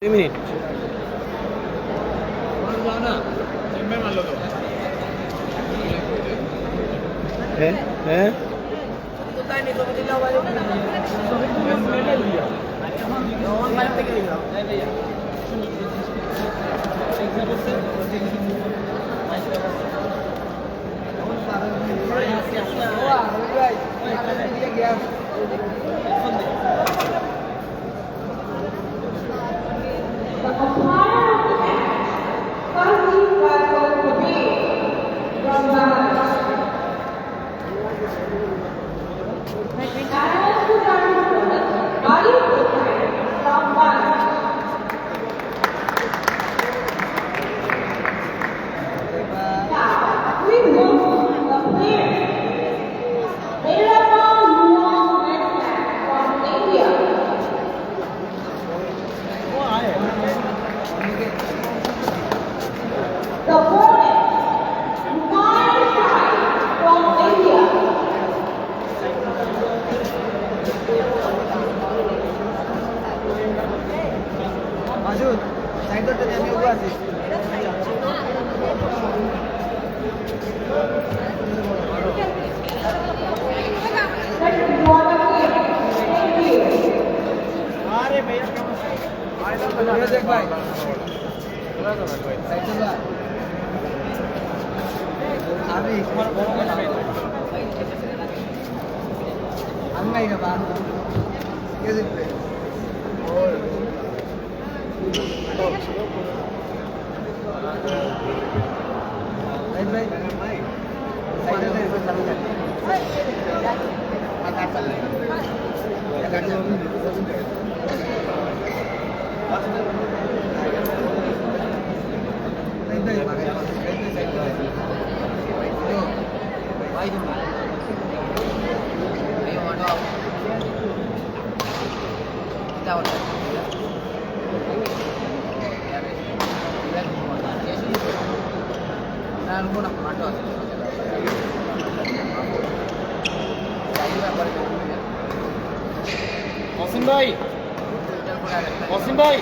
2 minutes. Osim भाई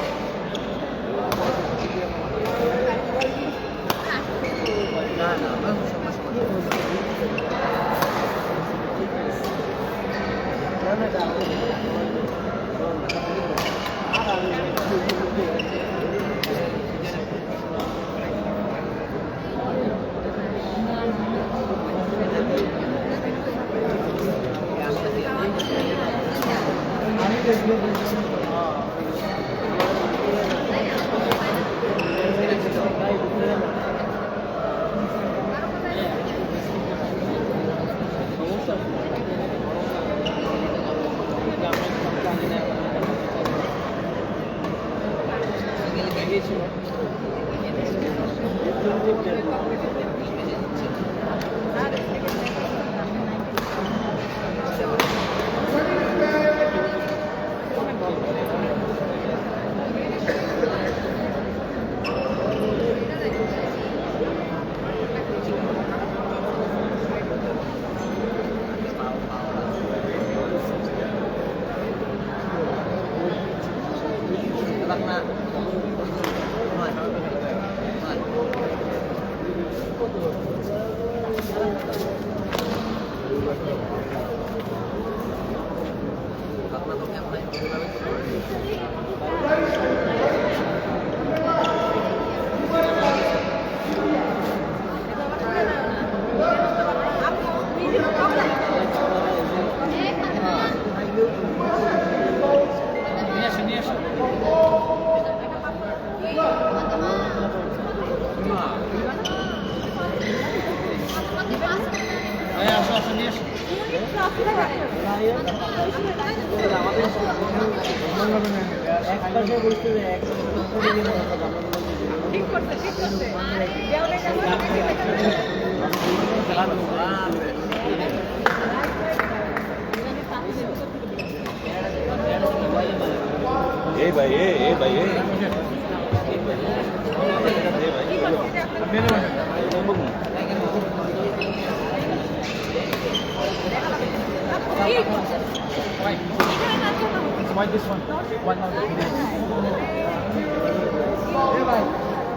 Why this one? One out of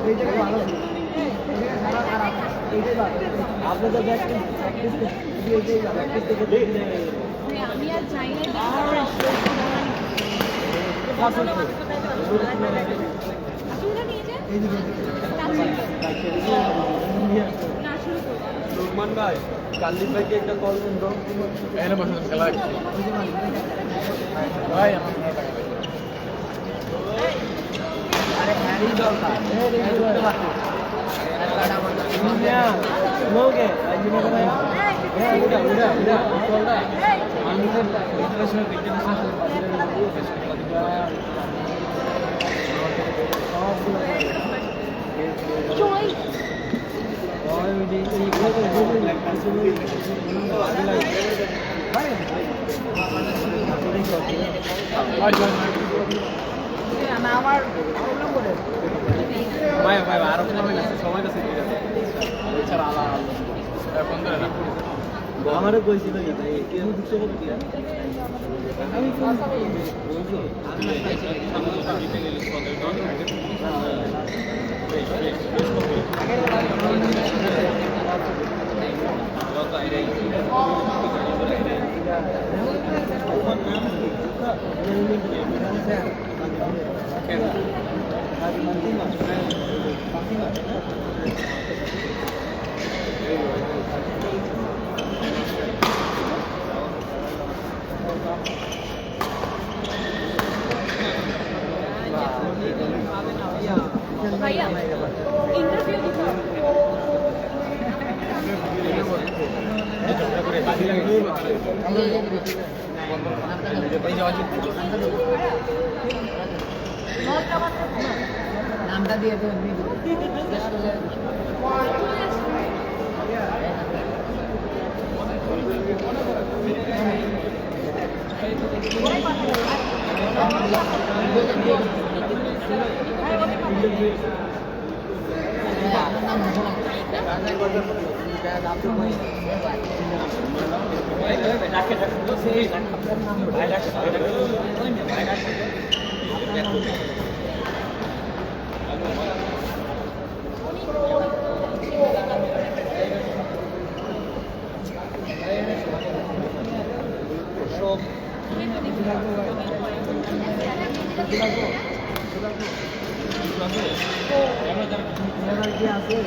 এইটাকে ভালো ছিল এইটাকে সারা খারাপ এইটাই ভালো আপনাদের প্র্যাকটিস প্র্যাকটিস এইটাই প্র্যাকটিস থেকে আমি আর যাই না লোকমান ভাই কাল্লি ভাইকে একটা কল দিন তো এখানে বসে খেলা ভাই আরে হ্যারি দরকার লোকে উড়া উড়া উড়া চলটা আমাদের ইন্টারন্যাশনাল আমার প্রবলেম করে ভাই ভাই আরো কমেন্ট আছে সবাই কাছে ঠিক আছে এছাড়া আলাদা ফোন ধরে না আমারও কইছিল যে ভাই কেউ দিচ্ছে বল কি আমি ভাইয়া ইন্টারভিউ দিতে হবে নামটা দিয়ে দেবেন কি আছে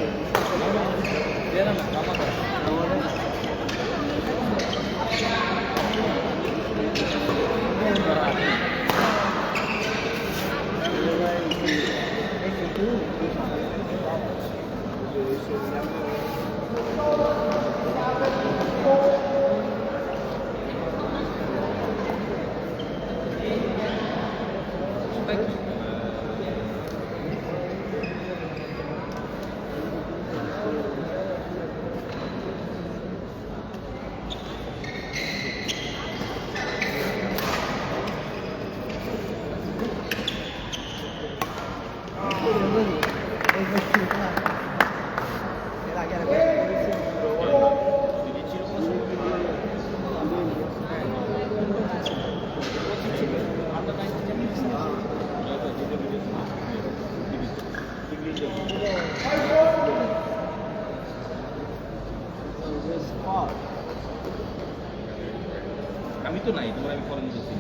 আমি তো নাই তোমার আমি ফরেন দিচ্ছি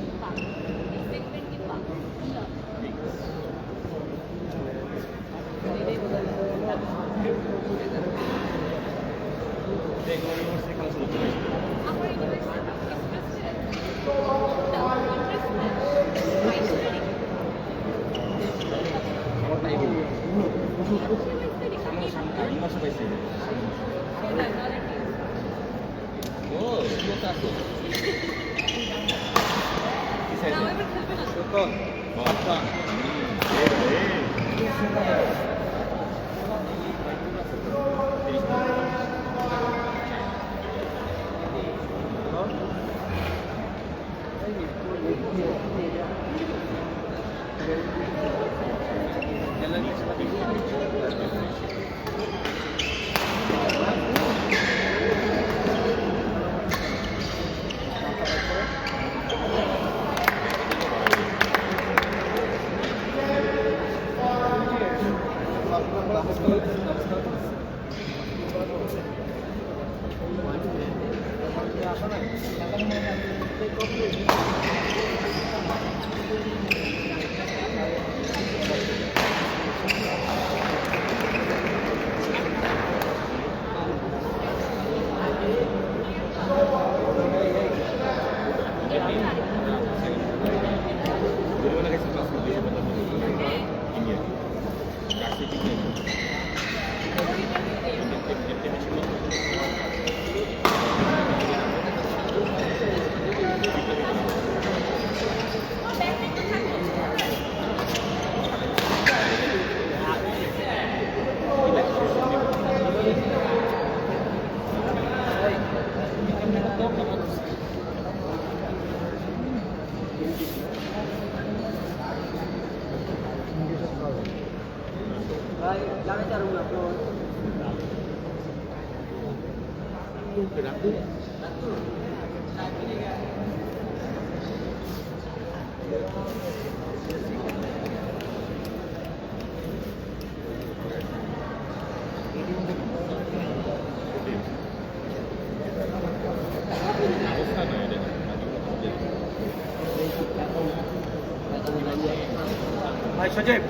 ভাই সজীব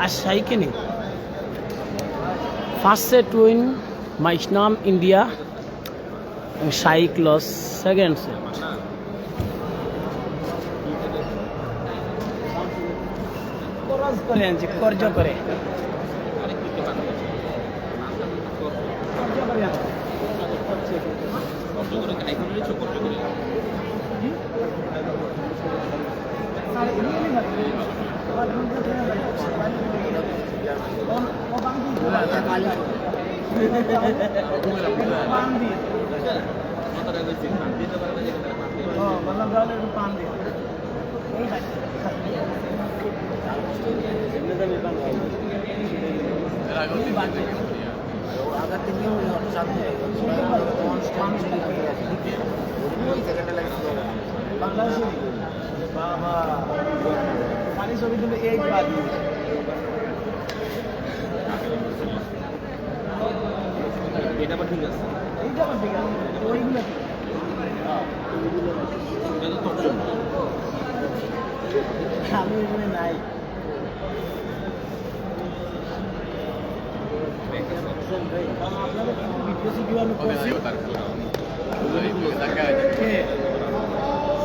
Ashai Kini. First set win, Maishnam India. And Shaik lost second set. Korja kore.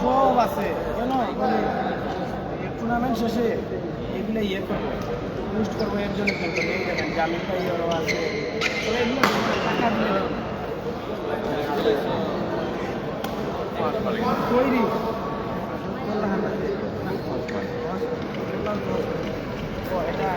সব আছে কেন টুর্নামেন্ট শেষে এগুলো ইয়ে করবো পোস্ট করবো একজনের জন্য এই দেখেন জামিন ভাই আরও আছে এগুলো টাকা দিলে তৈরি এটা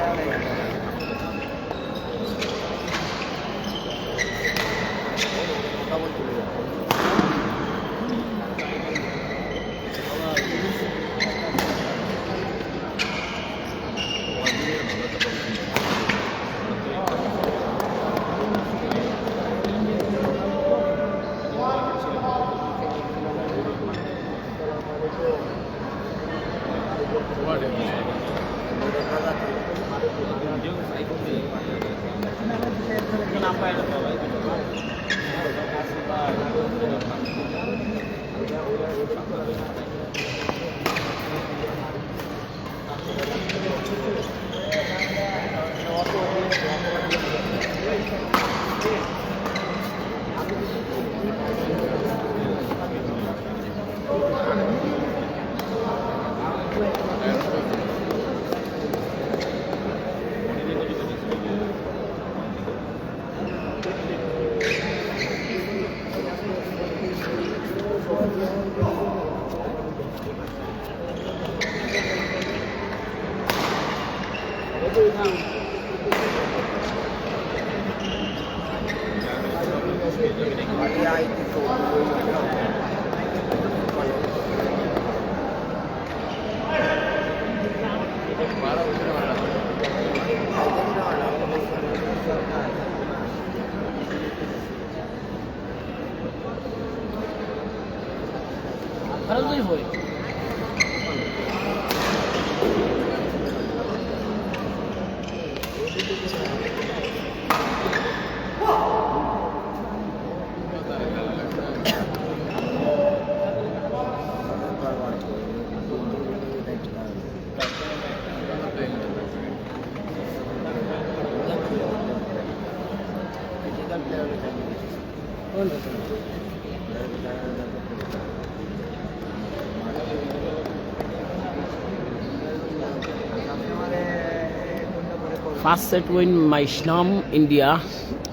First set win Maishnam India.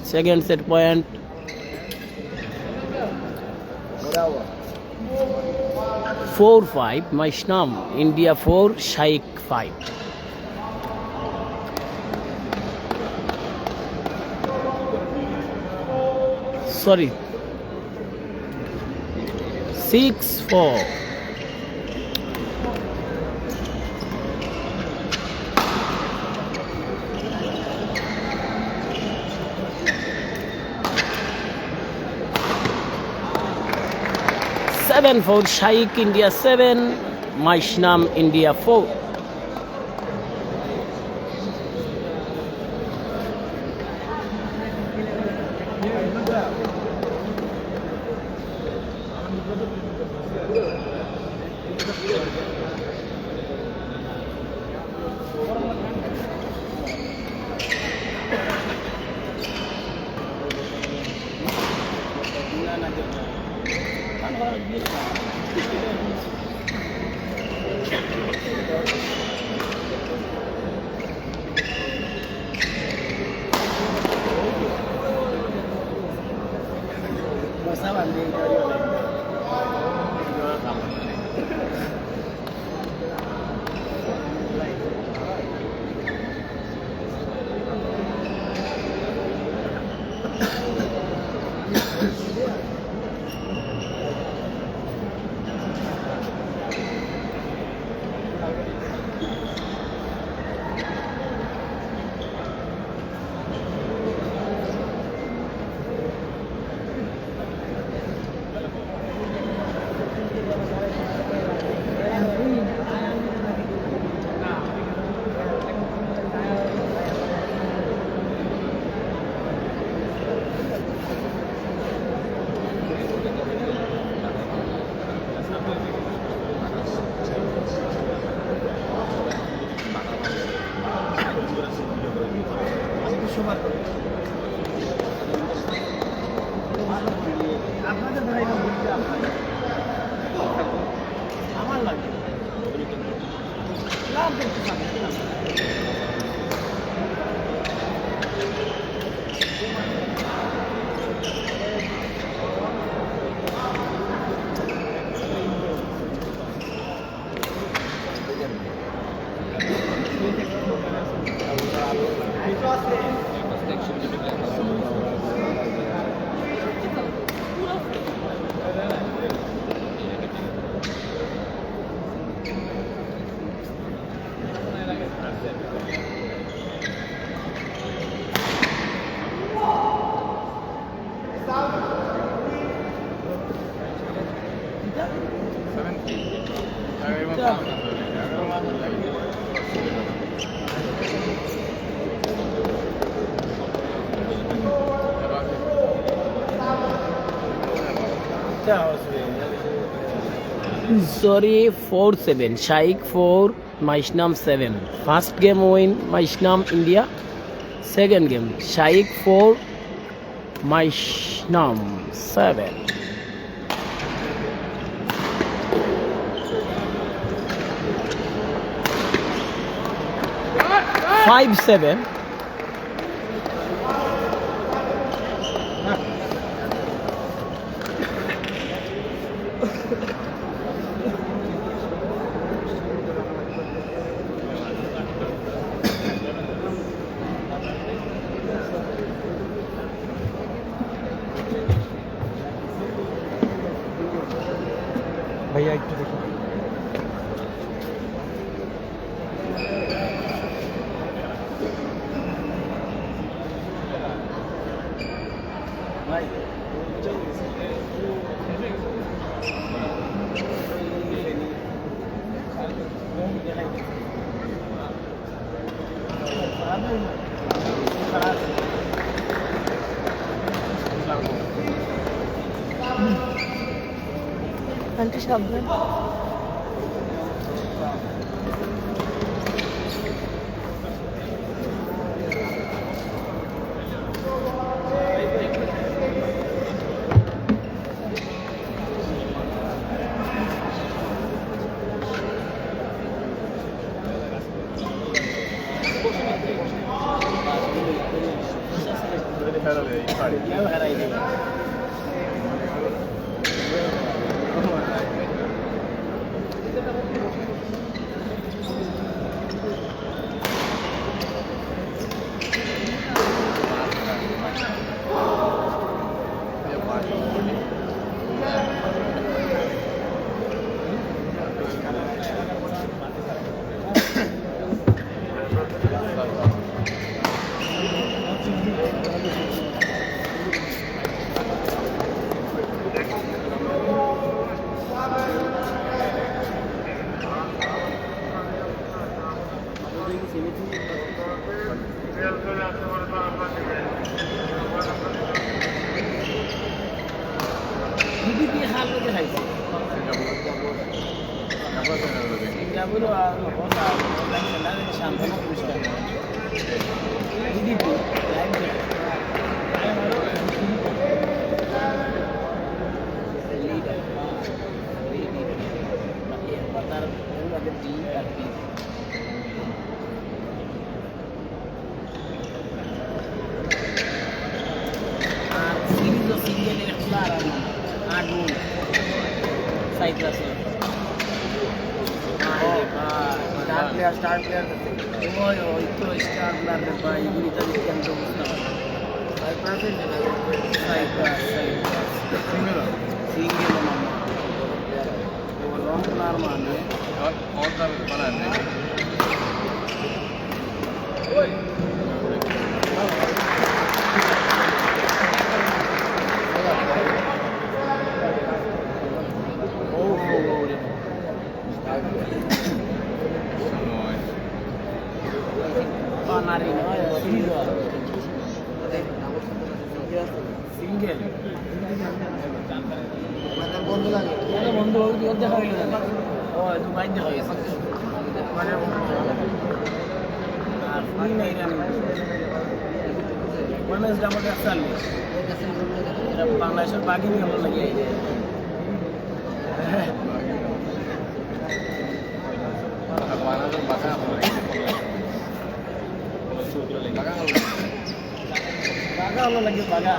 Second set point 4-5. Maishnam India 4, Shaik 5. Sorry. 6-4. Seven for Shaikh India 7, Maishnam India 4. Sorry, 4-7. Shaikh 4, Maishnam 7. First game win, Maishnam India. Second game, Shaikh 4, Maishnam 7. 5-7. ভাইয়া একটু দেখুন আন্টি সাবধান খালো দেখাইছে Singapore আর কথা না শান্তনা পুরস্কার দিদি আর সিরিজ ও সিঙ্গেলের একটা আর আগুন সাইক্লাস স্টার প্লেয়ার ওই তো স্টার প্লেয়ার বা এগুলিটা দেখি আমি তো বুঝতে পারি সিঙ্গেল মামা ও লং প্লেয়ার মানে নারী নয় সিঙ্গেল বন্ধু লাগে বন্ধু দেখা হইল ও দুবাই দেখা গেছে আর ফুল নাই রানি ওমেন্স ডাবল 41 এটা বাংলাদেশের বাকি নিয়ে ভালো লাগে বাঘা ভালো লাগে বাঘা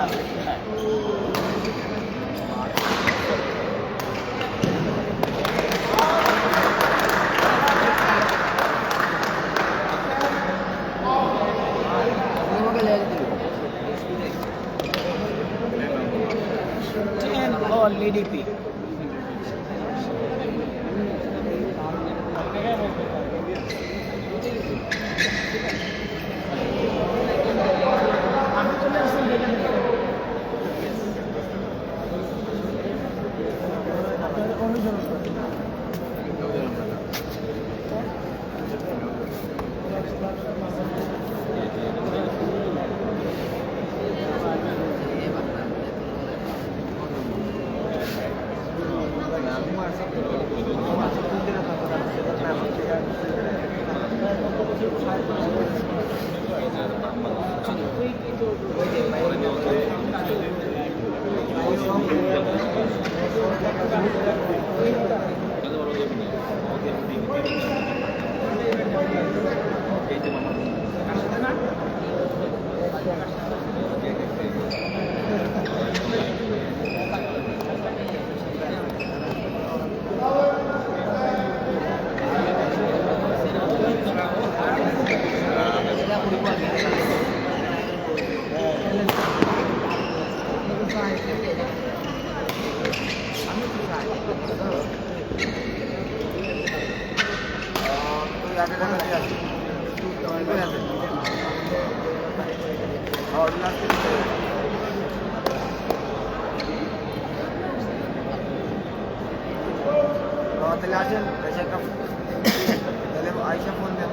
LDP তাহলে আসেন তাহলে আইসা ফোন দেন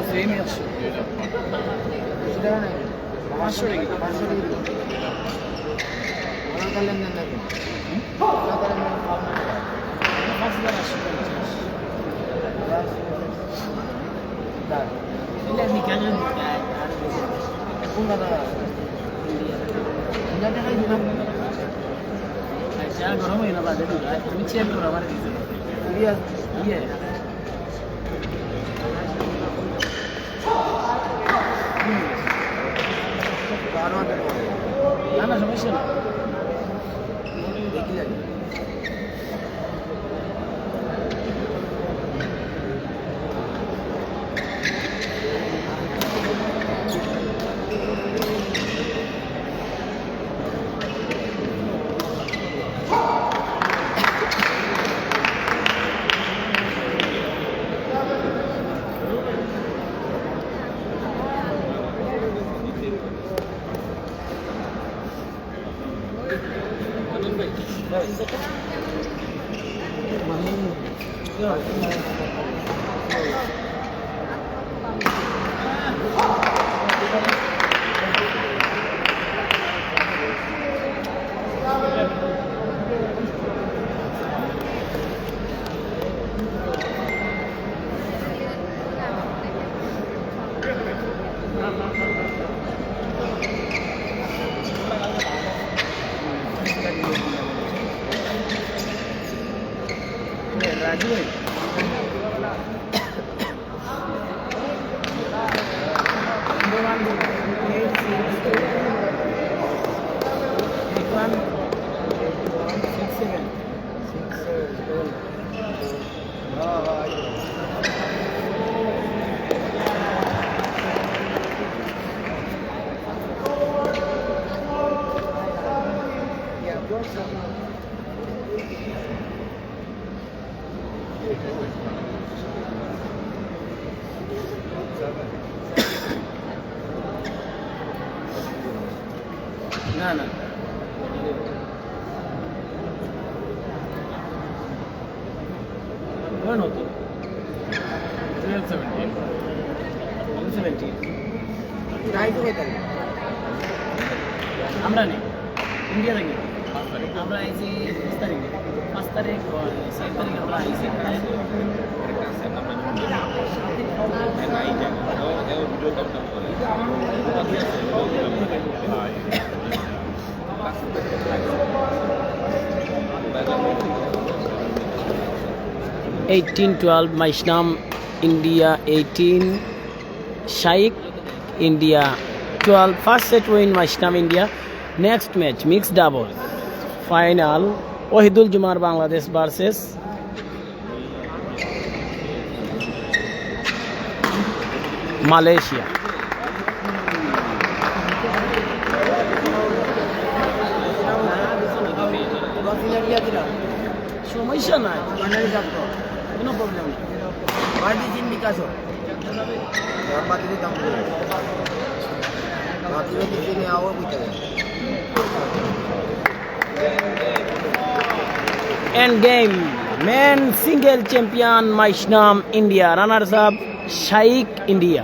সেমই আছে সেটা না 500 টাকা 500 টাকা ওরা কালেন না নাকি ওরা কালেন না 5000 এটা নি কেন কোন দাদা ইন্ডিয়া টাকা দিলাম আচ্ছা গরম হইনা বাজে দিলা তুমি চেক করো আমার দিছে সিরিয়াস ইয়ে না না সমস্যা না দেখি লাগে রাজু ভাই না না কোন হতো 1270 আমরা নেই ইন্ডিয়া থেকে আমরা আইছি 5 তারিখ 7 তারিখ আমরা আইছি (18-12) Maishnam India 18 Shaikh India 12. First set win Maishnam India. Next match mixed double final Wahidul Jumar Bangladesh versus Malaysia. সমস্যা নাই কোনো প্রবলেম নেই বাড়ি দিন বিকাশ End game men single champion Maishnam India, runners up Shaikh India.